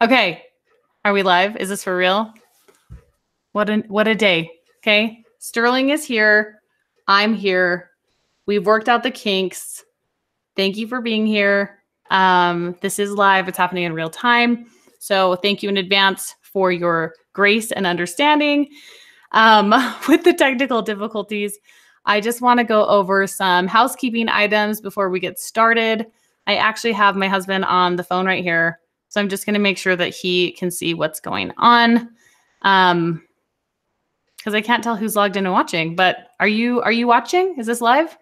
Okay. Are we live? Is this for real? What a day. Okay. Sterling is here. I'm here. We've worked out the kinks. Thank you for being here. This is live. It's happening in real time. So thank you in advance for your grace and understanding. With the technical difficulties, I just want to go over some housekeeping items before we get started. I actually have my husband on the phone right here. So I'm just going to make sure that he can see what's going on. Because I can't tell who's logged in and watching, but are you watching? Is this live?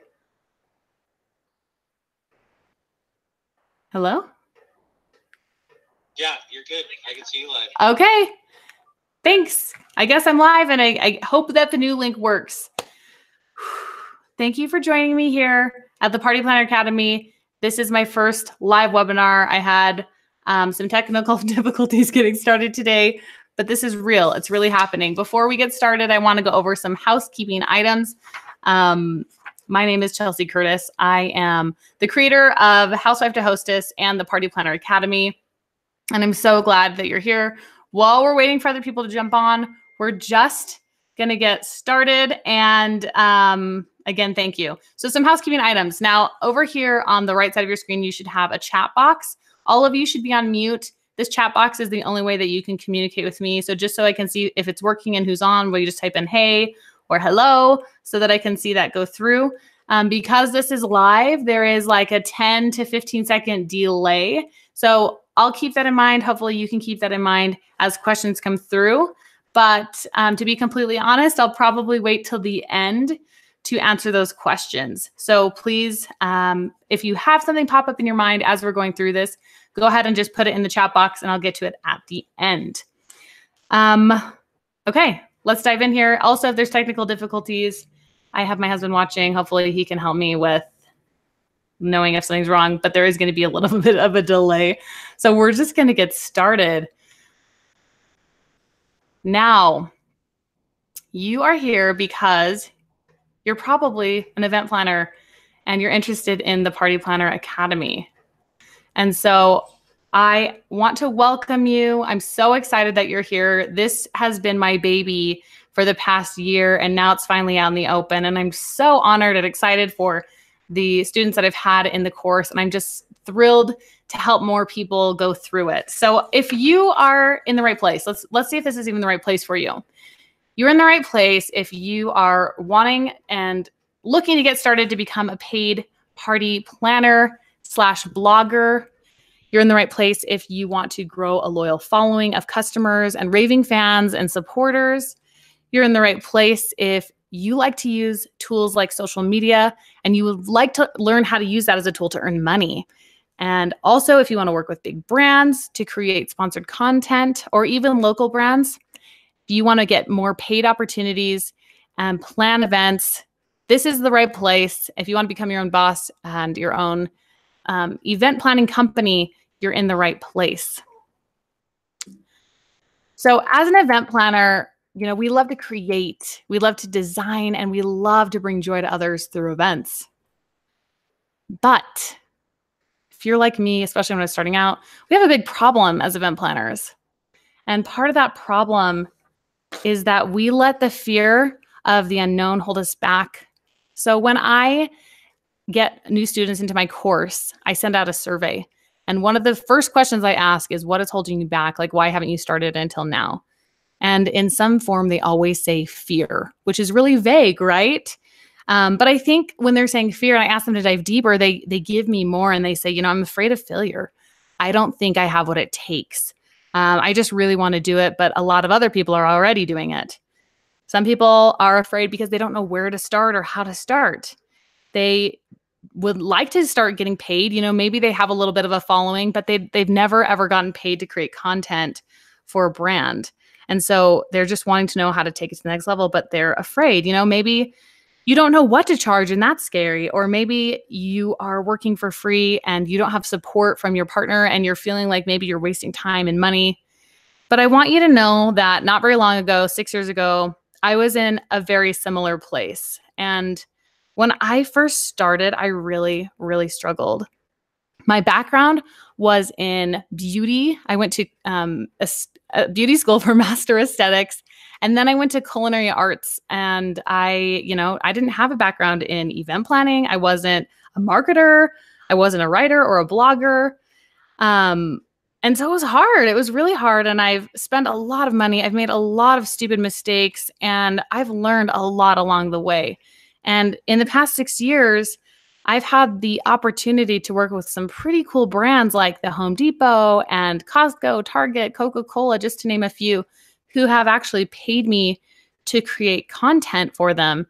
Hello? Yeah, you're good. I can see you live. Okay. Thanks. I guess I'm live, and I hope that the new link works. Thank you for joining me here at the Party Planner Academy. This is my first live webinar. I had some technical difficulties getting started today, but this is real. It's really happening. Before we get started, I want to go over some housekeeping items. My name is Chelsey.Curtis. I am the creator of Housewife to Hostess and the Party Planner Academy, and I'm so glad that you're here. While we're waiting for other people to jump on, we're just going to get started. And again, thank you. So some housekeeping items. Now, over here on the right side of your screen, you should have a chat box. All of you should be on mute. This chat box is the only way that you can communicate with me. So just so I can see if it's working and who's on, will you just type in hey or hello so that I can see that go through. Because this is live, there is like a 10 to 15 second delay. So I'll keep that in mind. Hopefully you can keep that in mind as questions come through. But to be completely honest, I'll probably wait till the end to answer those questions. So please, if you have something pop up in your mind as we're going through this, go ahead and just put it in the chat box and I'll get to it at the end. Okay, let's dive in here. Also, if there's technical difficulties, I have my husband watching. Hopefully he can help me with knowing if something's wrong, but there is going to be a little bit of a delay. So we're just going to get started. Now, you are here because you're probably an event planner and you're interested in the Party Planner Academy. And so I want to welcome you. I'm so excited that you're here. This has been my baby for the past year, and now it's finally out in the open. And I'm so honored and excited for the students that I've had in the course. And I'm just thrilled to help more people go through it. So if you are in the right place, let's see if this is even the right place for you. You're in the right place if you are wanting and looking to get started to become a paid party planner / blogger. You're in the right place if you want to grow a loyal following of customers and raving fans and supporters. You're in the right place if you like to use tools like social media and you would like to learn how to use that as a tool to earn money. And also, if you want to work with big brands to create sponsored content or even local brands, if you want to get more paid opportunities and plan events, this is the right place. If you want to become your own boss and your own event planning company, you're in the right place. So as an event planner, you know, we love to create, we love to design, and we love to bring joy to others through events. But if you're like me, especially when I was starting out, we have a big problem as event planners. And part of that problem is that we let the fear of the unknown hold us back. So when I get new students into my course, I send out a survey. And one of the first questions I ask is, what is holding you back? Like, why haven't you started until now? And in some form, they always say fear, which is really vague, right? But I think when they're saying fear, and I ask them to dive deeper, they give me more and they say, you know, I'm afraid of failure. I don't think I have what it takes. I just really want to do it, but a lot of other people are already doing it. Some people are afraid because they don't know where to start or how to start. They would like to start getting paid. You know, maybe they have a little bit of a following, but they've never, ever gotten paid to create content for a brand. And so they're just wanting to know how to take it to the next level, but they're afraid. You know, maybe you don't know what to charge and that's scary. Or maybe you are working for free and you don't have support from your partner and you're feeling like maybe you're wasting time and money. But I want you to know that not very long ago, 6 years ago, I was in a very similar place. And when I first started, I really, really struggled. My background was in beauty. I went to a beauty school for master aesthetics. And then I went to culinary arts, and I didn't have a background in event planning. I wasn't a marketer. I wasn't a writer or a blogger. And so it was hard. It was really hard. And I've spent a lot of money. I've made a lot of stupid mistakes, and I've learned a lot along the way. And in the past 6 years, I've had the opportunity to work with some pretty cool brands like the Home Depot and Costco, Target, Coca-Cola, just to name a few, who have actually paid me to create content for them.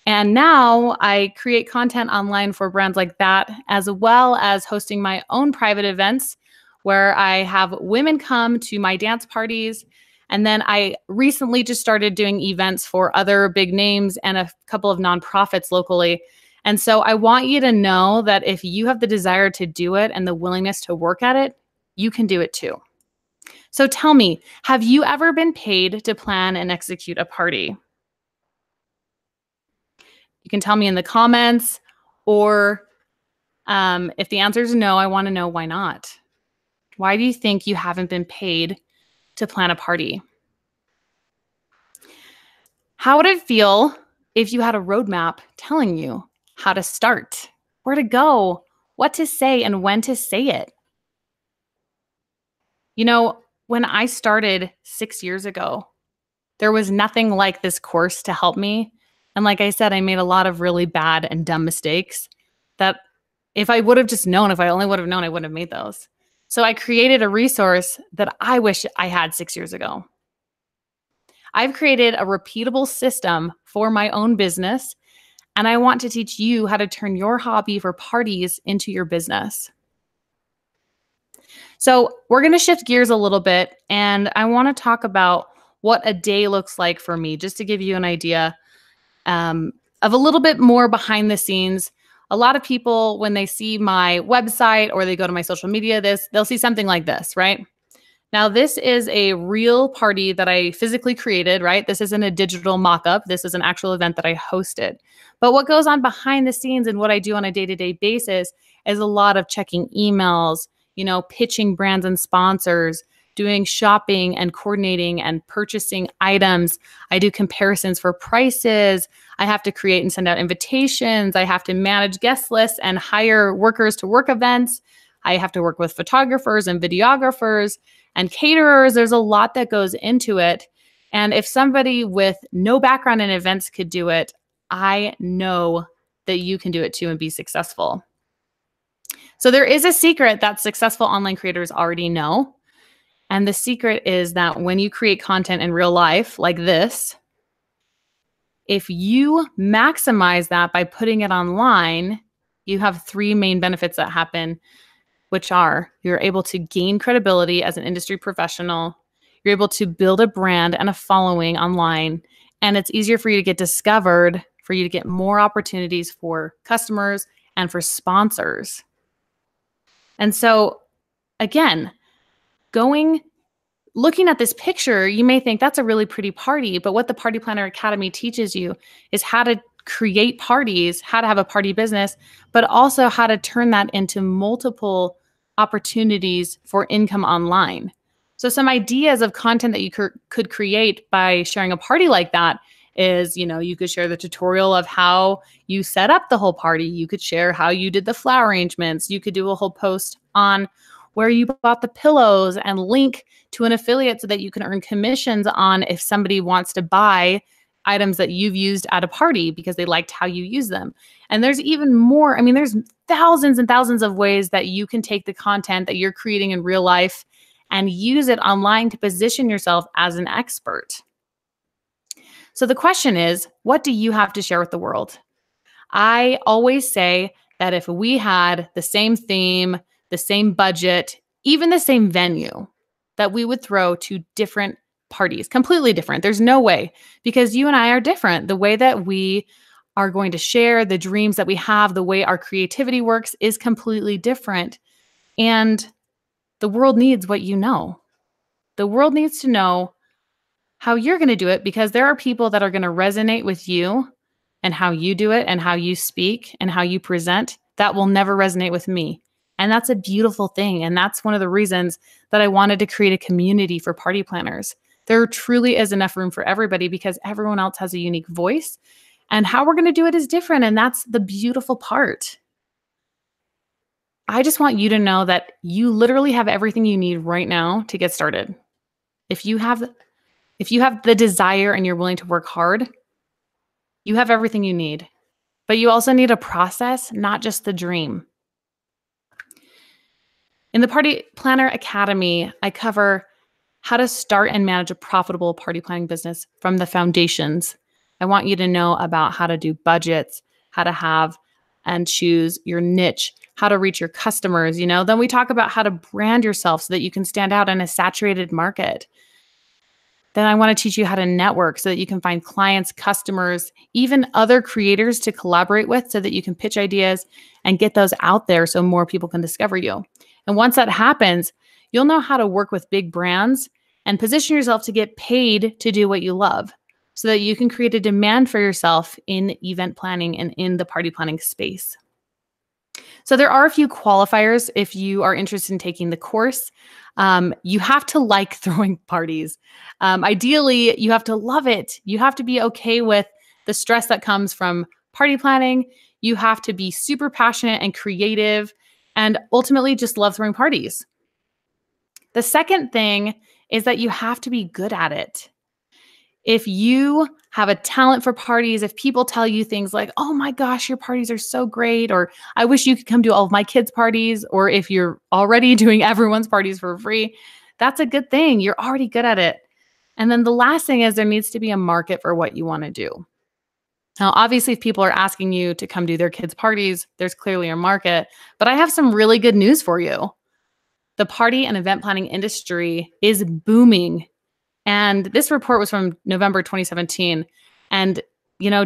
And now I create content online for brands like that, as well as hosting my own private events where I have women come to my dance parties. And then I recently just started doing events for other big names and a couple of nonprofits locally. And so I want you to know that if you have the desire to do it and the willingness to work at it, you can do it too. So tell me, have you ever been paid to plan and execute a party? You can tell me in the comments, or if the answer is no, I want to know why not. Why do you think you haven't been paid to plan a party? How would it feel if you had a roadmap telling you how to start, where to go, what to say, and when to say it? You know, when I started 6 years ago, there was nothing like this course to help me. And like I said, I made a lot of really bad and dumb mistakes that if I would have just known, if I only would have known, I wouldn't have made those. So I created a resource that I wish I had 6 years ago. I've created a repeatable system for my own business, and I want to teach you how to turn your hobby for parties into your business. So we're going to shift gears a little bit, and I want to talk about what a day looks like for me, just to give you an idea of a little bit more behind the scenes. A lot of people, when they see my website or they go to my social media, they'll see something like this, right? Now, this is a real party that I physically created, right? This isn't a digital mock-up. This is an actual event that I hosted. But what goes on behind the scenes and what I do on a day-to-day basis is a lot of checking emails, pitching brands and sponsors, doing shopping and coordinating and purchasing items. I do comparisons for prices. I have to create and send out invitations. I have to manage guest lists and hire workers to work events. I have to work with photographers and videographers and caterers. There's a lot that goes into it. And if somebody with no background in events could do it, I know that you can do it too and be successful. So there is a secret that successful online creators already know. And the secret is that when you create content in real life like this, if you maximize that by putting it online, you have 3 main benefits that happen, which are you're able to gain credibility as an industry professional, you're able to build a brand and a following online, and it's easier for you to get discovered, for you to get more opportunities for customers and for sponsors. And so, again, looking at this picture, you may think that's a really pretty party, but what the Party Planner Academy teaches you is how to create parties, how to have a party business, but also how to turn that into multiple opportunities for income online. So some ideas of content that you could create by sharing a party like that is, you could share the tutorial of how you set up the whole party. You could share how you did the flower arrangements. You could do a whole post on where you bought the pillows and link to an affiliate so that you can earn commissions on if somebody wants to buy items that you've used at a party because they liked how you use them. And there's even more. I mean, there's thousands and thousands of ways that you can take the content that you're creating in real life and use it online to position yourself as an expert. So the question is, what do you have to share with the world? I always say that if we had the same theme, the same budget, even the same venue, that we would throw to different parties, completely different. There's no way, because you and I are different. The way that we are going to share the dreams that we have, the way our creativity works is completely different. And the world needs what you know. The world needs to know how you're going to do it, because there are people that are going to resonate with you and how you do it and how you speak and how you present that will never resonate with me. And that's a beautiful thing. And that's one of the reasons that I wanted to create a community for party planners. There truly is enough room for everybody because everyone else has a unique voice. And how we're going to do it is different. And that's the beautiful part. I just want you to know that you literally have everything you need right now to get started. If you have the desire and you're willing to work hard, you have everything you need. But you also need a process, not just the dream. In the Party Planner Academy, I cover how to start and manage a profitable party planning business from the foundations. I want you to know about how to do budgets, how to have and choose your niche, how to reach your customers, Then we talk about how to brand yourself so that you can stand out in a saturated market. Then I want to teach you how to network so that you can find clients, customers, even other creators to collaborate with so that you can pitch ideas and get those out there so more people can discover you. And once that happens, you'll know how to work with big brands and position yourself to get paid to do what you love so that you can create a demand for yourself in event planning and in the party planning space. So there are a few qualifiers if you are interested in taking the course. You have to like throwing parties. Ideally, you have to love it. You have to be okay with the stress that comes from party planning. You have to be super passionate and creative and ultimately just love throwing parties. The second thing is that you have to be good at it. If you have a talent for parties, if people tell you things like, oh my gosh, your parties are so great, or I wish you could come to all of my kids' parties, or if you're already doing everyone's parties for free, that's a good thing. You're already good at it. And then the last thing is there needs to be a market for what you want to do. Now, obviously, if people are asking you to come do their kids' parties, there's clearly a market, but I have some really good news for you. The party and event planning industry is booming. And this report was from November 2017. And,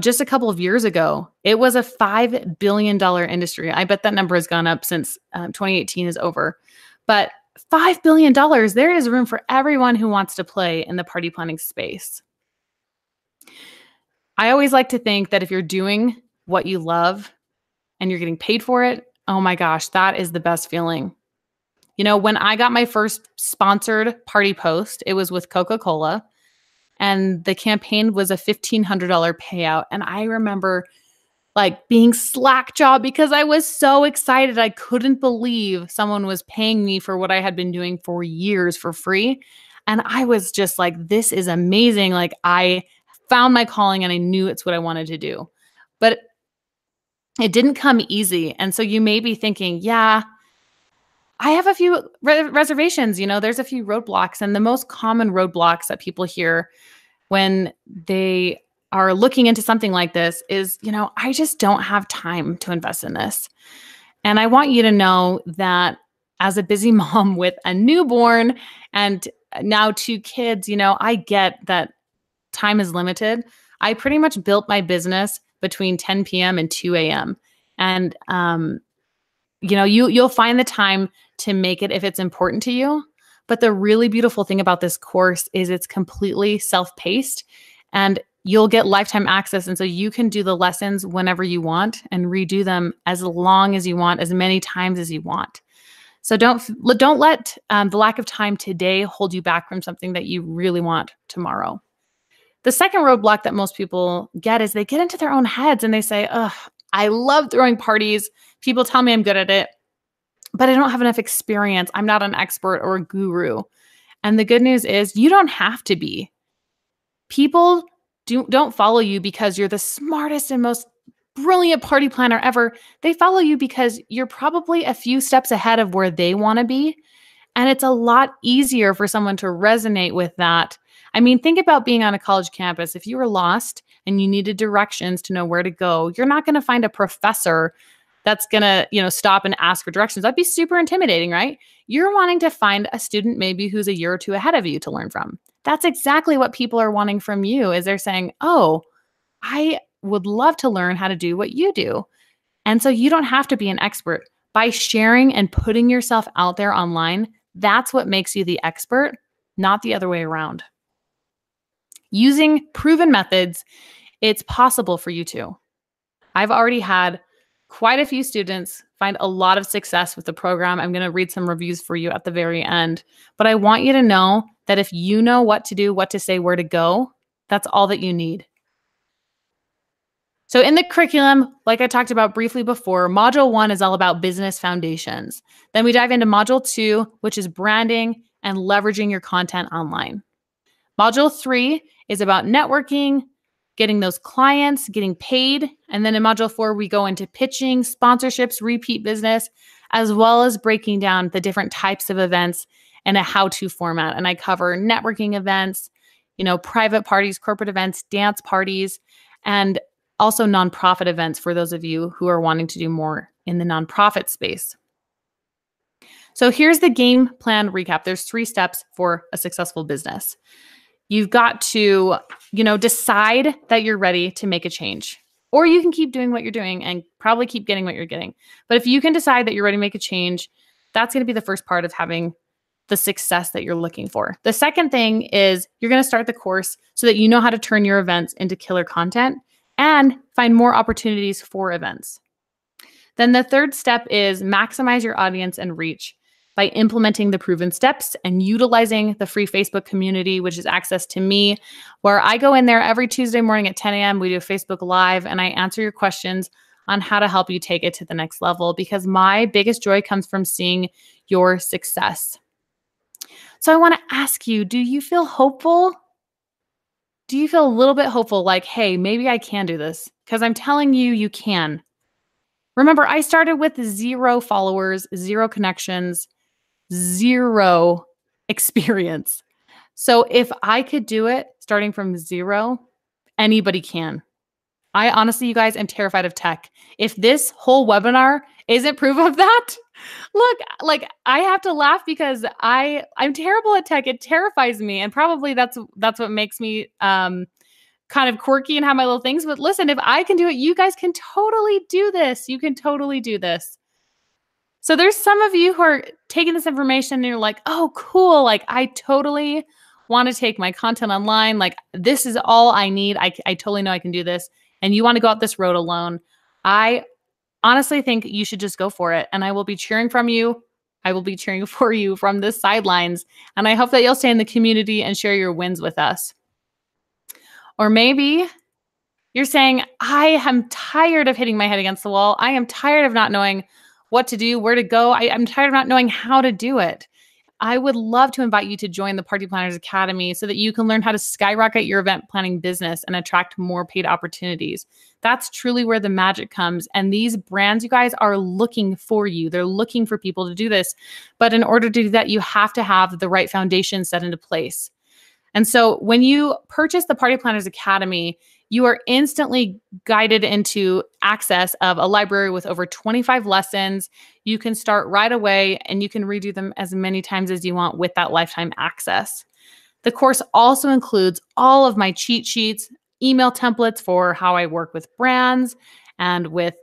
just a couple of years ago, it was a $5 billion industry. I bet that number has gone up since 2018 is over. But $5 billion, there is room for everyone who wants to play in the party planning space. I always like to think that if you're doing what you love and you're getting paid for it, oh my gosh, that is the best feeling. When I got my first sponsored party post, it was with Coca-Cola, and the campaign was a $1,500 payout. And I remember being slack-jawed because I was so excited. I couldn't believe someone was paying me for what I had been doing for years for free. And I was just like, this is amazing. I found my calling and I knew it's what I wanted to do. But it didn't come easy. And so you may be thinking, yeah, I have a few reservations, there's a few roadblocks. And the most common roadblocks that people hear when they are looking into something like this is, I just don't have time to invest in this. And I want you to know that as a busy mom with a newborn and now 2 kids, I get that time is limited. I pretty much built my business between 10 p.m. and 2 a.m. And, you'll find the time to make it if it's important to you. But the really beautiful thing about this course is it's completely self-paced and you'll get lifetime access. And so you can do the lessons whenever you want and redo them as long as you want, as many times as you want. So don't let the lack of time today hold you back from something that you really want tomorrow. The second roadblock that most people get is they get into their own heads and they say, ugh, I love throwing parties. People tell me I'm good at it, but I don't have enough experience. I'm not an expert or a guru. And the good news is you don't have to be. People don't follow you because you're the smartest and most brilliant party planner ever. They follow you because you're probably a few steps ahead of where they want to be. And it's a lot easier for someone to resonate with that. I mean, think about being on a college campus. If you were lost and you needed directions to know where to go, you're not going to find a professor that's going to, stop and ask for directions. That'd be super intimidating, right? You're wanting to find a student maybe who's a year or two ahead of you to learn from. That's exactly what people are wanting from you is they're saying, oh, I would love to learn how to do what you do. And so you don't have to be an expert. By sharing and putting yourself out there online, that's what makes you the expert, not the other way around. Using proven methods, it's possible for you too. I've already had quite a few students find a lot of success with the program. I'm going to read some reviews for you at the very end. But I want you to know that if you know what to do, what to say, where to go, that's all that you need. So in the curriculum, like I talked about briefly before, Module 1 is all about business foundations. Then we dive into Module 2, which is branding and leveraging your content online. Module 3 is about networking, getting those clients, getting paid. And then in Module 4, we go into pitching, sponsorships, repeat business, as well as breaking down the different types of events and a how-to format. And I cover networking events, private parties, corporate events, dance parties, and also nonprofit events for those of you who are wanting to do more in the nonprofit space. So here's the game plan recap. There's 3 steps for a successful business. You've got to, decide that you're ready to make a change. Or you can keep doing what you're doing and probably keep getting what you're getting. But if you can decide that you're ready to make a change, that's going to be the first part of having the success that you're looking for. The second thing is you're going to start the course so that you know how to turn your events into killer content and find more opportunities for events. Then the third step is maximize your audience and reach by implementing the proven steps and utilizing the free Facebook community, which is access to me, where I go in there every Tuesday morning at 10 a.m. We do a Facebook Live and I answer your questions on how to help you take it to the next level, because my biggest joy comes from seeing your success. So I want to ask you, do you feel hopeful? Do you feel a little bit hopeful, like, hey, maybe I can do this? Because I'm telling you, you can. Remember, I started with 0 followers, 0 connections, 0 experience. So if I could do it starting from 0, anybody can. I honestly, you guys, am terrified of tech. If this whole webinar isn't proof of that, look, like I have to laugh because I'm terrible at tech. It terrifies me. And probably that's what makes me kind of quirky and have my little things. But listen, if I can do it, you guys can totally do this. You can totally do this. So there's some of you who are taking this information and you're like, oh, cool. Like I totally want to take my content online. Like this is all I need. I totally know I can do this. And you want to go out this road alone. I honestly think you should just go for it. And I will be cheering from you. I will be cheering for you from the sidelines. And I hope that you'll stay in the community and share your wins with us. Or maybe you're saying, I am tired of hitting my head against the wall. I am tired of not knowing what to do, where to go. I'm tired of not knowing how to do it. I would love to invite you to join the Party Planners Academy so that you can learn how to skyrocket your event planning business and attract more paid opportunities. That's truly where the magic comes. And these brands, you guys, are looking for you. They're looking for people to do this. But in order to do that, you have to have the right foundation set into place. And so when you purchase the Party Planners Academy, you are instantly guided into access of a library with over 25 lessons. You can start right away and you can redo them as many times as you want with that lifetime access. The course also includes all of my cheat sheets, email templates for how I work with brands and with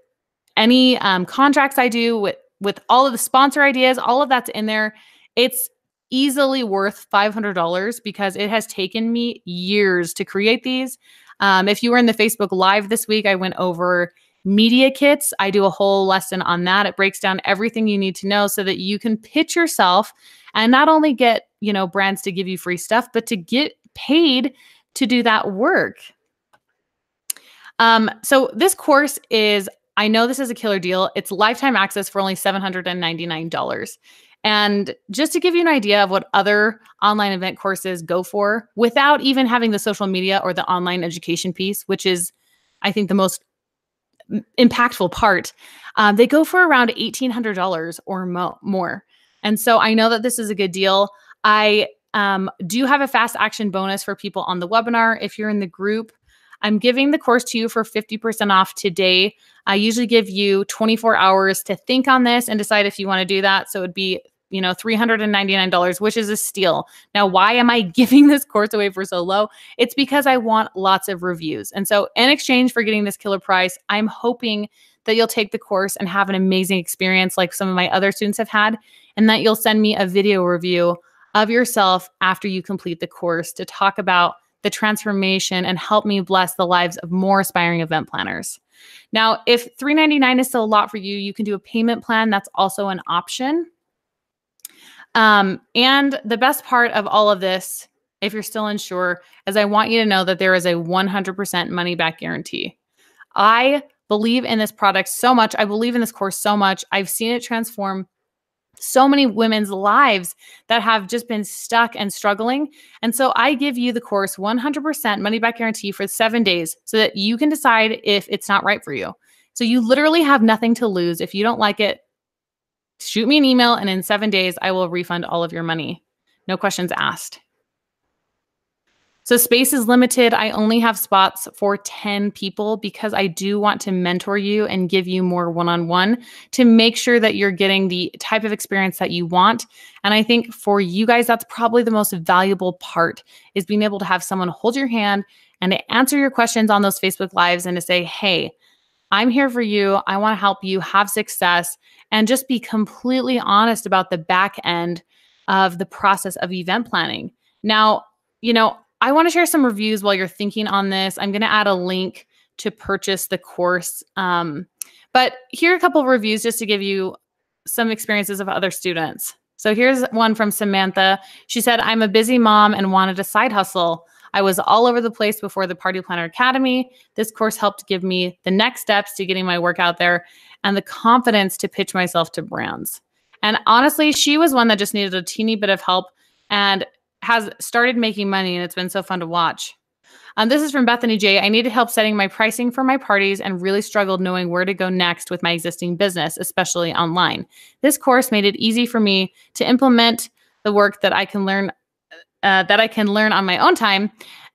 any contracts I do, with all of the sponsor ideas, all of that's in there. It's easily worth $500 because it has taken me years to create these. If you were in the Facebook Live this week, I went over media kits. I do a whole lesson on that. It breaks down everything you need to know so that you can pitch yourself and not only get, brands to give you free stuff, but to get paid to do that work. So this course is, I know this is a killer deal. It's lifetime access for only $799. And just to give you an idea of what other online event courses go for without even having the social media or the online education piece, which is, I think, the most impactful part, they go for around $1,800 or more. And so I know that this is a good deal. I do have a fast action bonus for people on the webinar. If you're in the group, I'm giving the course to you for 50% off today. I usually give you 24 hours to think on this and decide if you want to do that. So it'd be, $399, which is a steal. Now, why am I giving this course away for so low? It's because I want lots of reviews. And so in exchange for getting this killer price, I'm hoping that you'll take the course and have an amazing experience like some of my other students have had, and that you'll send me a video review of yourself after you complete the course to talk about the transformation and help me bless the lives of more aspiring event planners. Now, if $399 is still a lot for you, you can do a payment plan. That's also an option. And the best part of all of this, if you're still unsure, is I want you to know that there is a 100% money back guarantee. I believe in this product so much. I believe in this course so much. I've seen it transform so many women's lives that have just been stuck and struggling. And so I give you the course 100% money back guarantee for 7 days so that you can decide if it's not right for you. So you literally have nothing to lose. If you don't like it, shoot me an email, and in 7 days, I will refund all of your money. No questions asked. So space is limited. I only have spots for 10 people because I do want to mentor you and give you more one-on-one to make sure that you're getting the type of experience that you want. And I think for you guys, that's probably the most valuable part, is being able to have someone hold your hand and to answer your questions on those Facebook Lives and to say, hey, I'm here for you. I want to help you have success, and just be completely honest about the back end of the process of event planning. Now, I want to share some reviews while you're thinking on this. I'm going to add a link to purchase the course. But here are a couple of reviews just to give you some experiences of other students. So here's one from Samantha. She said, I'm a busy mom and wanted a side hustle. I was all over the place before the Party Planner Academy. This course helped give me the next steps to getting my work out there and the confidence to pitch myself to brands. And honestly, she was one that just needed a teeny bit of help and has started making money, and it's been so fun to watch. This is from Bethany J. I needed help setting my pricing for my parties and really struggled knowing where to go next with my existing business, especially online. This course made it easy for me to implement the work that I can learn on my own time.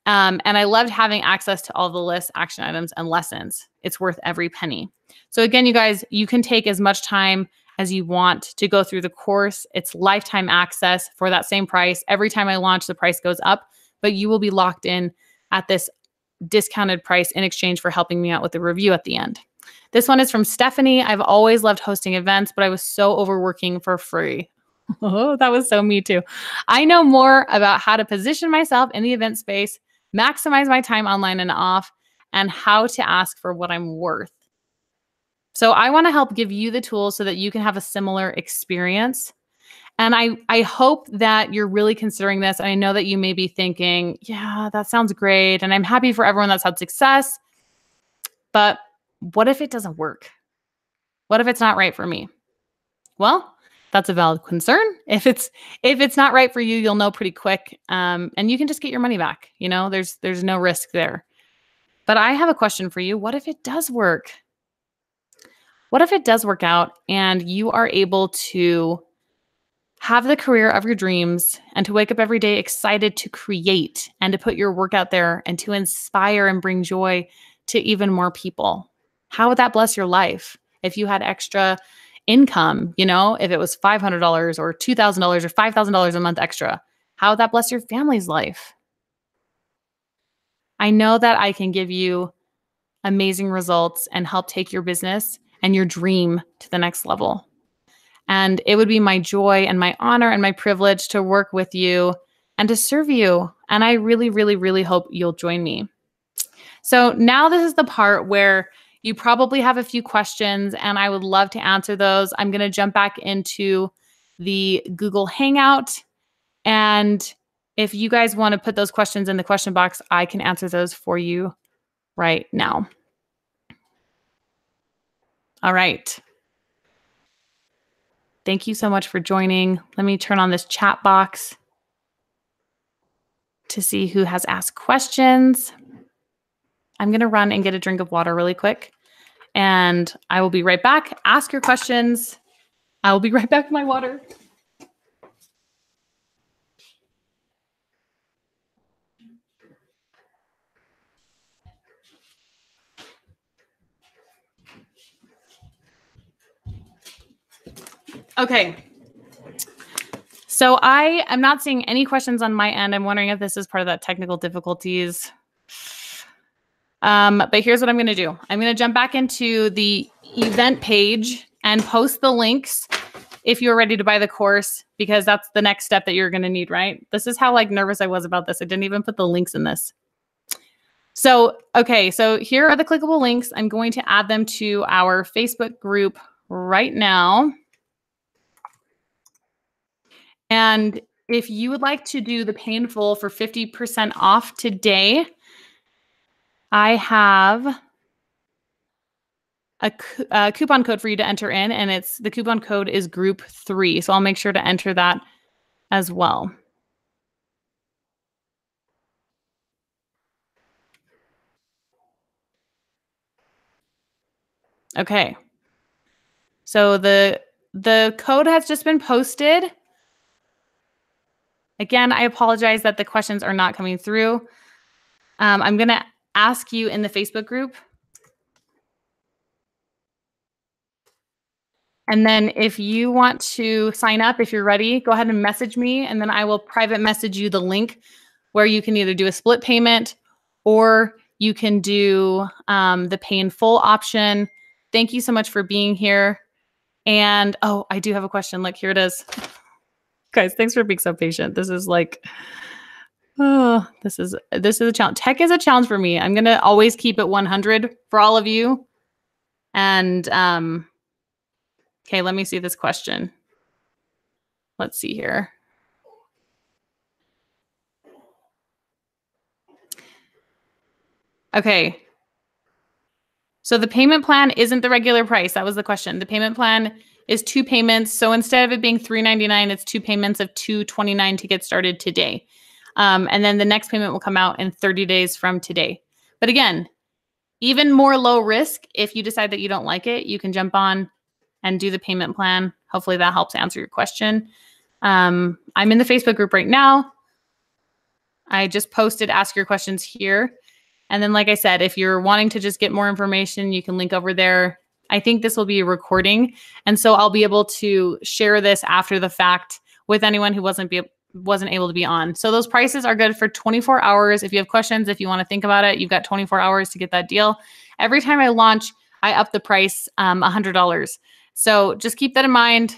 And I loved having access to all the lists, action items, and lessons. It's worth every penny. So again, you guys, you can take as much time as you want to go through the course. It's lifetime access for that same price. Every time I launch, the price goes up, but you will be locked in at this discounted price in exchange for helping me out with the review at the end. This one is from Stephanie. I've always loved hosting events, but I was so overworking for free. Oh, that was so me too. I know more about how to position myself in the event space, maximize my time online and off, and how to ask for what I'm worth. So I want to help give you the tools so that you can have a similar experience. And I hope that you're really considering this. I know that you may be thinking, yeah, that sounds great. And I'm happy for everyone that's had success. But what if it doesn't work? What if it's not right for me? Well, that's a valid concern. If it's not right for you, you'll know pretty quick. And you can just get your money back. There's no risk there. But I have a question for you. What if it does work? What if it does work out and you are able to have the career of your dreams and to wake up every day excited to create and to put your work out there and to inspire and bring joy to even more people? How would that bless your life if you had extra income? If it was $500 or $2,000 or $5,000 a month extra, how would that bless your family's life? I know that I can give you amazing results and help take your business and your dream to the next level. And it would be my joy and my honor and my privilege to work with you and to serve you. And I really, really, really hope you'll join me. So now this is the part where you probably have a few questions and I would love to answer those. I'm going to jump back into the Google Hangout. And if you guys want to put those questions in the question box, I can answer those for you right now. All right. Thank you so much for joining. Let me turn on this chat box to see who has asked questions. I'm going to run and get a drink of water really quick, and I will be right back. Ask your questions. I will be right back with my water. Okay. So I am not seeing any questions on my end. I'm wondering if this is part of that technical difficulties. But here's what I'm going to do. I'm going to jump back into the event page and post the links if you're ready to buy the course, because that's the next step that you're going to need, right? This is how nervous I was about this. I didn't even put the links in this. So, okay, so here are the clickable links. I'm going to add them to our Facebook group right now. And if you would like to do the painful for 50% off today, I have a coupon code for you to enter in, and the coupon code is group 3. So I'll make sure to enter that as well. Okay. So the code has just been posted. Again, I apologize that the questions are not coming through. I'm going to ask you in the Facebook group. And then if you want to sign up, if you're ready, go ahead and message me, and then I will private message you the link where you can either do a split payment or you can do the pay in full option. Thank you so much for being here. And oh, I do have a question. Look, here it is. Guys, thanks for being so patient. This is like, oh, this is a challenge. Tech is a challenge for me. I'm going to always keep it 100 for all of you. And okay, let me see this question. Let's see here. Okay. So the payment plan isn't the regular price. That was the question. The payment plan is 2 payments. So instead of it being $399, it's 2 payments of $229 to get started today. And then the next payment will come out in 30 days from today. But again, even more low risk. If you decide that you don't like it, you can jump on and do the payment plan. Hopefully that helps answer your question. I'm in the Facebook group right now. I just posted ask your questions here. And then, like I said, if you're wanting to just get more information, you can link over there. I think this will be a recording. And so I'll be able to share this after the fact with anyone who wasn't able to be on. So those prices are good for 24 hours. If you have questions, if you want to think about it, you've got 24 hours to get that deal. Every time I launch, I up the price $100. So just keep that in mind.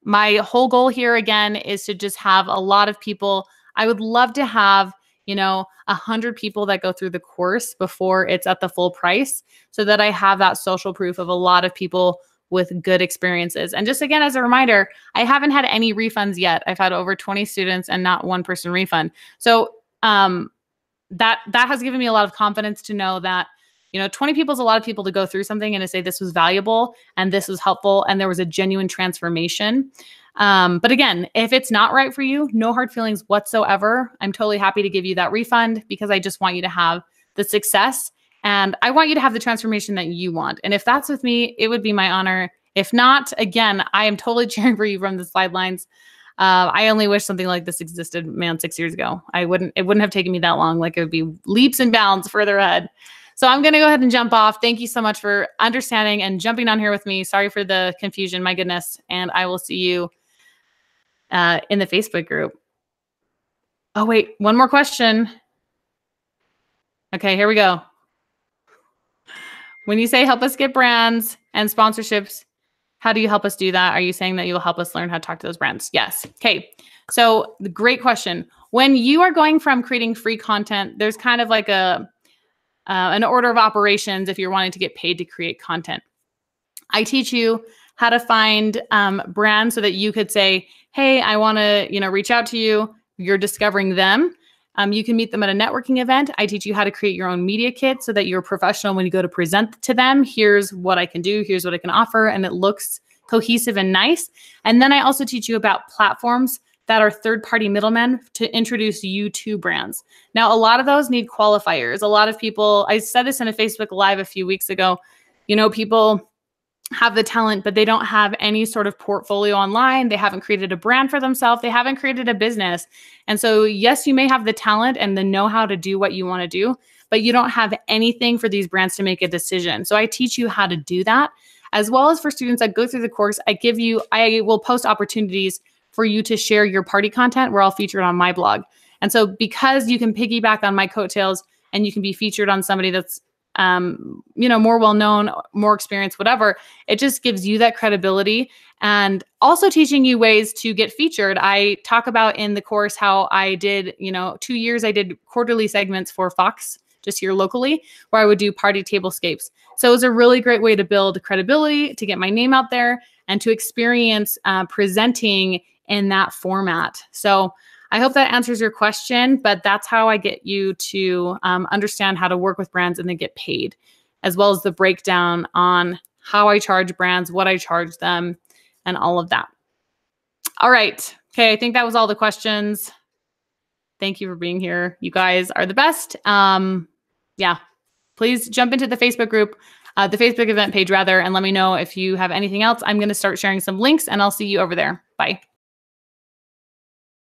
My whole goal here, again, is to just have a lot of people. I would love to have 100 people that go through the course before it's at the full price, so that I have that social proof of a lot of people with good experiences. And just again, as a reminder, I haven't had any refunds yet. I've had over 20 students and not one person refund. So that has given me a lot of confidence to know that 20 people is a lot of people to go through something and to say this was valuable and this was helpful and there was a genuine transformation. But again, if it's not right for you, no hard feelings whatsoever. I'm totally happy to give you that refund because I just want you to have the success and I want you to have the transformation that you want. And if that's with me, it would be my honor. If not, again, I am totally cheering for you from the sidelines. I only wish something like this existed, 6 years ago. It wouldn't have taken me that long. Like, it would be leaps and bounds further ahead. So I'm going to go ahead and jump off. Thank you so much for understanding and jumping on here with me. Sorry for the confusion, my goodness. And I will see you in the Facebook group. Oh, wait, one more question. Okay, here we go. When you say help us get brands and sponsorships, how do you help us do that? Are you saying that you will help us learn how to talk to those brands? Yes. Okay. So the great question. When you are going from creating free content, there's kind of like an order of operations if you're wanting to get paid to create content. I teach you how to find brands so that you could say, hey, I want to reach out to you. You're discovering them. You can meet them at a networking event. I teach you how to create your own media kit so that you're professional when you go to present to them. Here's what I can do. Here's what I can offer. And it looks cohesive and nice. And then I also teach you about platforms that are third-party middlemen to introduce you to brands. Now, a lot of those need qualifiers. A lot of people, I said this in a Facebook Live a few weeks ago, people have the talent, but they don't have any sort of portfolio online. They haven't created a brand for themselves. They haven't created a business. And so, yes, you may have the talent and the know-how to do what you want to do, but you don't have anything for these brands to make a decision. So I teach you how to do that, as well as for students that go through the course. I will post opportunities for you to share your party content where I'll feature it on my blog. And so because you can piggyback on my coattails and you can be featured on somebody that's more well-known, more experienced, whatever, it just gives you that credibility. And also teaching you ways to get featured. I talk about in the course how I did, 2 years, I did quarterly segments for Fox just here locally, where I would do party tablescapes. So it was a really great way to build credibility, to get my name out there, and to experience presenting in that format. So I hope that answers your question, but that's how I get you to understand how to work with brands and then get paid, as well as the breakdown on how I charge brands, what I charge them, and all of that. All right. Okay. I think that was all the questions. Thank you for being here. You guys are the best. Yeah. Please jump into the Facebook group, the Facebook event page rather, and let me know if you have anything else. I'm going to start sharing some links and I'll see you over there. Bye.